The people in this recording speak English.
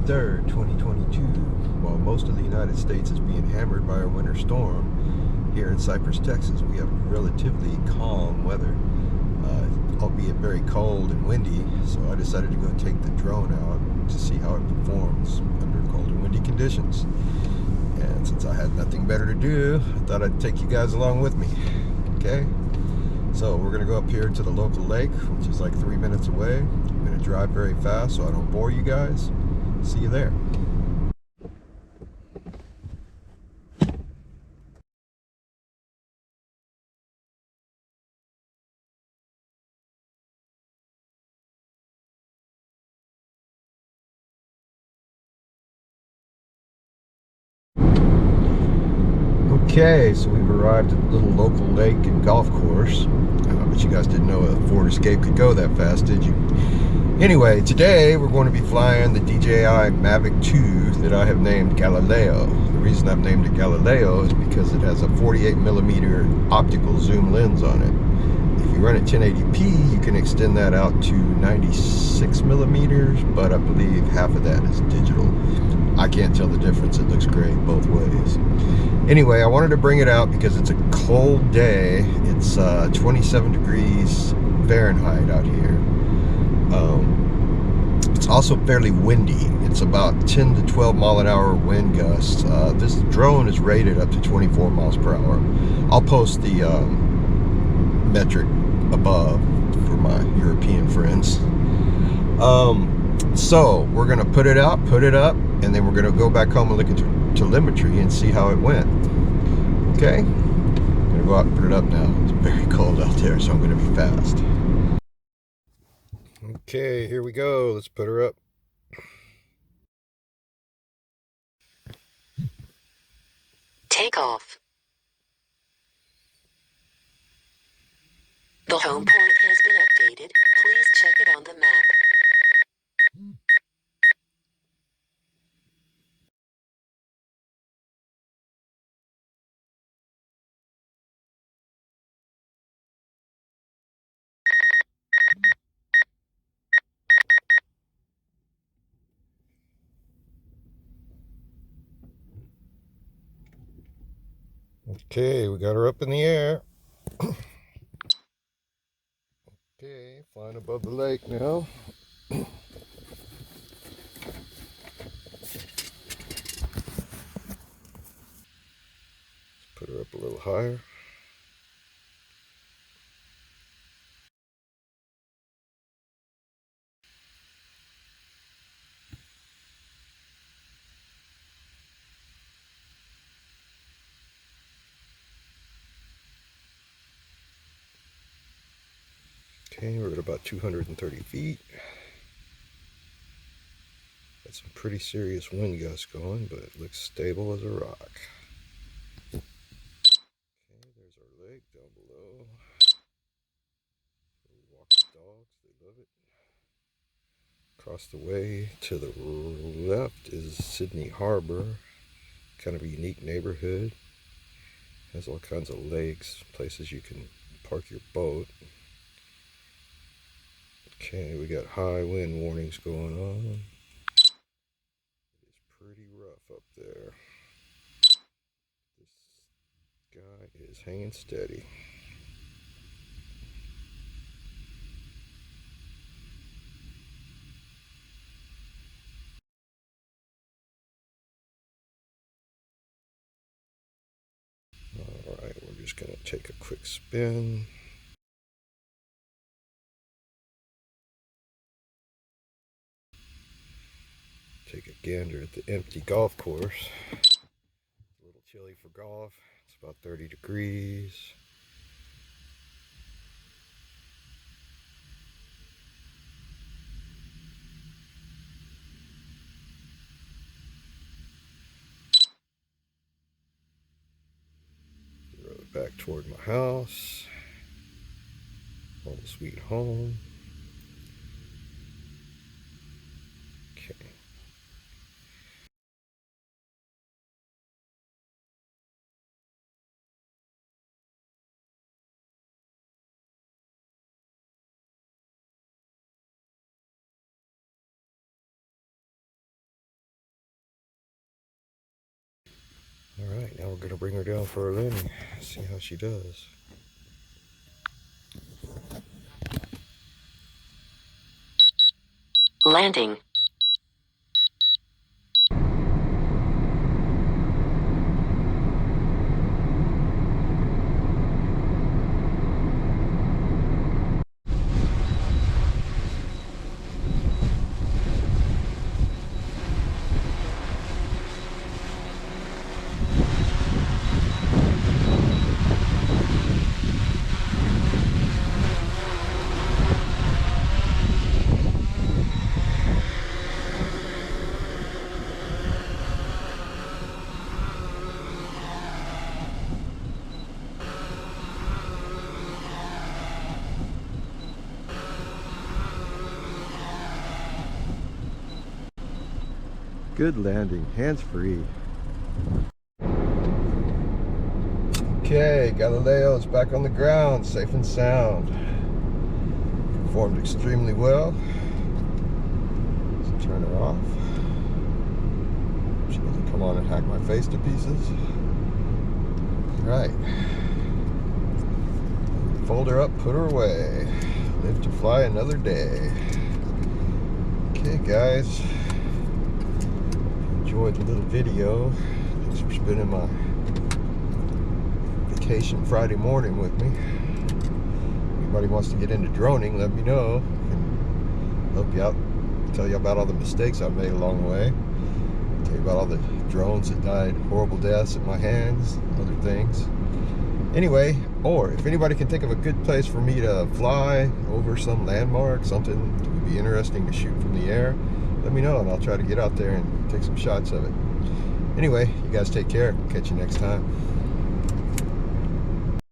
3rd, 2022. While most of the United States is being hammered by a winter storm, here in Cypress, Texas, we have relatively calm weather, albeit very cold and windy. So I decided to go take the drone out to see how it performs under cold and windy conditions. And since I had nothing better to do, I thought I'd take you guys along with me. Okay? So we're gonna go up here to the local lake, which is like 3 minutes away. I'm gonna drive very fast so I don't bore you guys. See you there. Okay, so we've arrived at the little local lake and golf course. But you guys didn't know a Ford Escape could go that fast, did you? Anyway, today we're going to be flying the DJI Mavic 2 that I have named Galileo. The reason I've named it Galileo is because it has a 48mm optical zoom lens on it. If you run it 1080p, you can extend that out to 96mm, but I believe half of that is digital. I can't tell the difference. It looks great both ways. Anyway, I wanted to bring it out because it's a cold day. It's 27 degrees Fahrenheit out here. It's also fairly windy. It's about 10 to 12 mile an hour wind gusts. This drone is rated up to 24 miles per hour. I'll post the metric above for my European friends. So we're gonna put it up, and then we're gonna go back home and look at telemetry and see how it went. Okay, I'm gonna go out and put it up now. It's very cold out there, so I'm gonna be fast. Okay, here we go. Let's put her up. Take off. The home point has been updated. Please check it on the map. Okay, we got her up in the air. Okay, flying above the lake now. Put her up a little higher. Okay, we're at about 230 feet. Got some pretty serious wind gusts going, but it looks stable as a rock. Okay, there's our lake down below. We walk the dogs, they love it. Across the way to the left is Sydney Harbor. Kind of a unique neighborhood. Has all kinds of lakes, places you can park your boat. Okay, we got high wind warnings going on. It's pretty rough up there. This guy is hanging steady. Alright, we're just going to take a quick spin. Take a gander at the empty golf course. It's a little chilly for golf. It's about 30 degrees. Road back toward my house. Home sweet home. All right, now we're gonna bring her down for a landing. See how she does. Landing. Good landing, hands-free. Okay, Galileo's back on the ground, safe and sound. Performed extremely well. Let's turn her off. She doesn't come on and hack my face to pieces. Right. Fold her up, put her away. Live to fly another day. Okay, guys. Enjoyed the little video. Thanks for spending my vacation Friday morning with me. Anybody wants to get into droning, let me know. I can help you out, tell you about all the mistakes I've made along the way. Tell you about all the drones that died horrible deaths at my hands, other things. Anyway, or if anybody can think of a good place for me to fly over some landmark, something that would be interesting to shoot from the air, let me know and I'll try to get out there and take some shots of it. Anyway, you guys take care. Catch you next time.